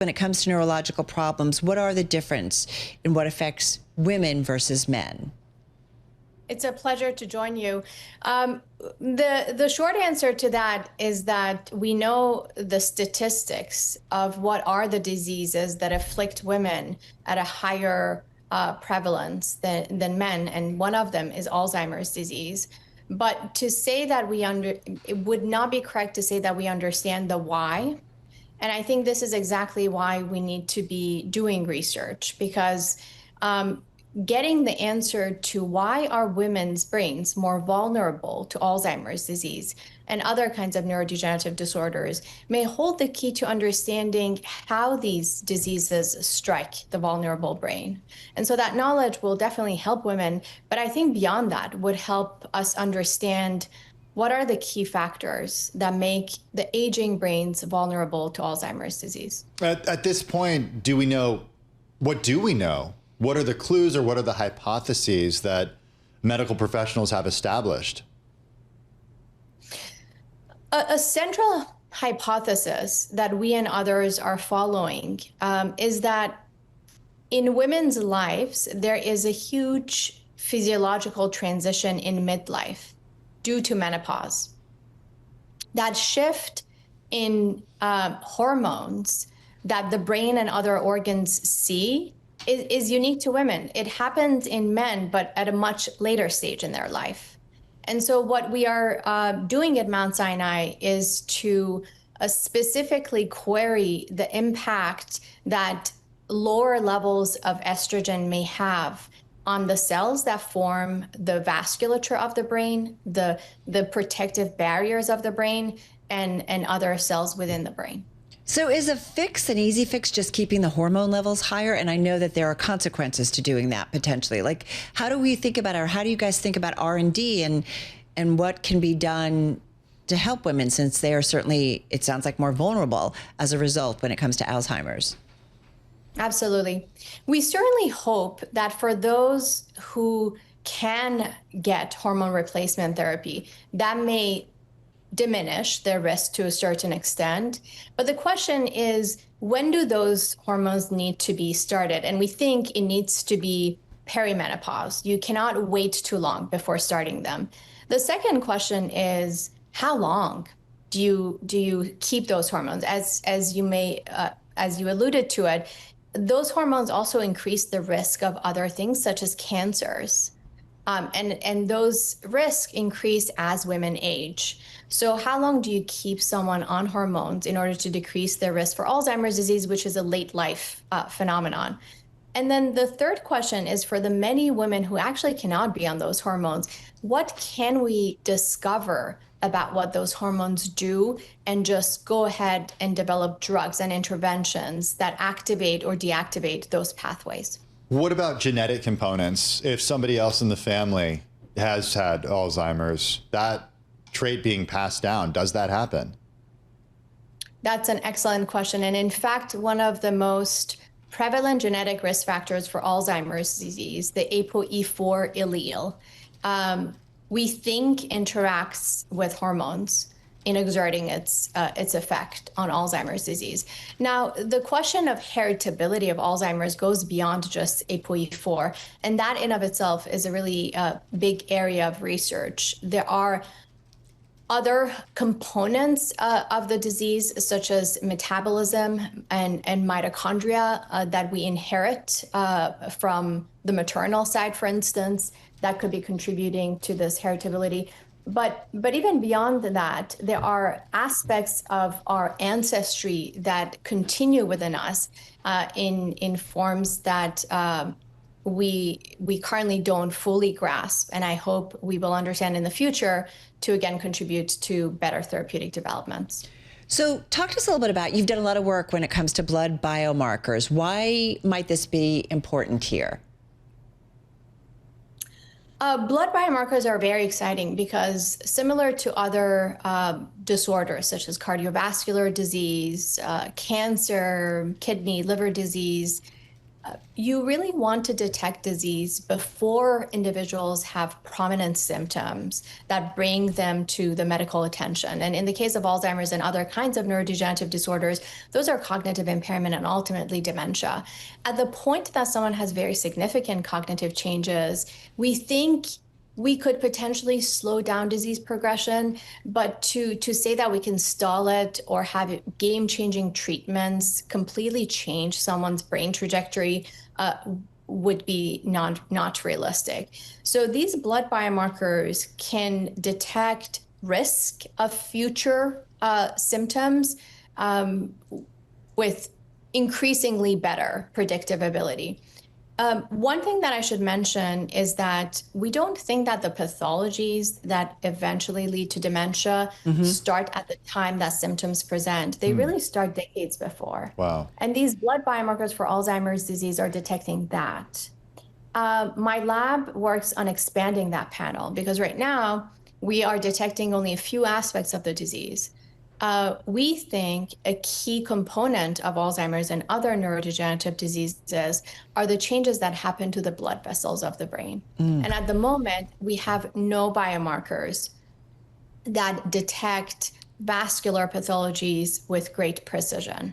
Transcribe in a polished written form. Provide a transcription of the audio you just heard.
when it comes to neurological problems, what are the difference in what affects women versus men? It's a pleasure to join you. The short answer to that is that we know the statistics of what are the diseases that afflict women at a higher prevalence than men, and one of them is Alzheimer's disease. But to say that it would not be correct to say that we understand the why. And I think this is exactly why we need to be doing research, because getting the answer to why are women's brains more vulnerable to Alzheimer's disease and other kinds of neurodegenerative disorders may hold the key to understanding how these diseases strike the vulnerable brain. And so that knowledge will definitely help women, but I think beyond that would help us understand what are the key factors that make the aging brains vulnerable to Alzheimer's disease. At this point, do we know? What do we know? What are the clues or what are the hypotheses that medical professionals have established? A central hypothesis that we and others are following is that in women's lives, there is a huge physiological transition in midlife due to menopause. That shift in hormones that the brain and other organs see is unique to women. It happens in men, but at a much later stage in their life. And so what we are doing at Mount Sinai is to specifically query the impact that lower levels of estrogen may have on the cells that form the vasculature of the brain, the protective barriers of the brain, and other cells within the brain. So is a fix, an easy fix, just keeping the hormone levels higher? And I know that there are consequences to doing that potentially. Like, how do we think about, or how do you guys think about R&D and what can be done to help women, since they are certainly, it sounds like, more vulnerable as a result when it comes to Alzheimer's? Absolutely. We certainly hope that for those who can get hormone replacement therapy, that may diminish their risk to a certain extent. But the question is, when do those hormones need to be started? And we think it needs to be perimenopause. You cannot wait too long before starting them. The second question is, how long do you keep those hormones? As you alluded to it, those hormones also increase the risk of other things such as cancers. And those risks increase as women age. So how long do you keep someone on hormones in order to decrease their risk for Alzheimer's disease, which is a late life phenomenon? And then the third question is, for the many women who actually cannot be on those hormones, what can we discover about what those hormones do, and just go ahead and develop drugs and interventions that activate or deactivate those pathways? What about genetic components? If somebody else in the family has had Alzheimer's, that trait being passed down, does that happen? That's an excellent question. And in fact, one of the most prevalent genetic risk factors for Alzheimer's disease, the ApoE4 allele, we think interacts with hormones in exerting its effect on Alzheimer's disease. Now, the question of heritability of Alzheimer's goes beyond just ApoE4, and that in of itself is a really big area of research. There are other components of the disease, such as metabolism and mitochondria, that we inherit from the maternal side, for instance, that could be contributing to this heritability. But even beyond that, there are aspects of our ancestry that continue within us in forms that we currently don't fully grasp. And I hope we will understand in the future to again contribute to better therapeutic developments. So talk to us a little bit about, you've done a lot of work when it comes to blood biomarkers. Why might this be important here? Blood biomarkers are very exciting because, similar to other disorders such as cardiovascular disease, cancer, kidney, liver disease, You really want to detect disease before individuals have prominent symptoms that bring them to the medical attention. And in the case of Alzheimer's and other kinds of neurodegenerative disorders, those are cognitive impairment and ultimately dementia. At the point that someone has very significant cognitive changes, we think we could potentially slow down disease progression, but to say that we can stall it or have game-changing treatments completely change someone's brain trajectory would be not realistic. So these blood biomarkers can detect risk of future symptoms with increasingly better predictive ability. One thing that I should mention is that we don't think that the pathologies that eventually lead to dementia start at the time that symptoms present. They really start decades before. Wow. And these blood biomarkers for Alzheimer's disease are detecting that. My lab works on expanding that panel because right now we are detecting only a few aspects of the disease. We think a key component of Alzheimer's and other neurodegenerative diseases are the changes that happen to the blood vessels of the brain. And at the moment, we have no biomarkers that detect vascular pathologies with great precision.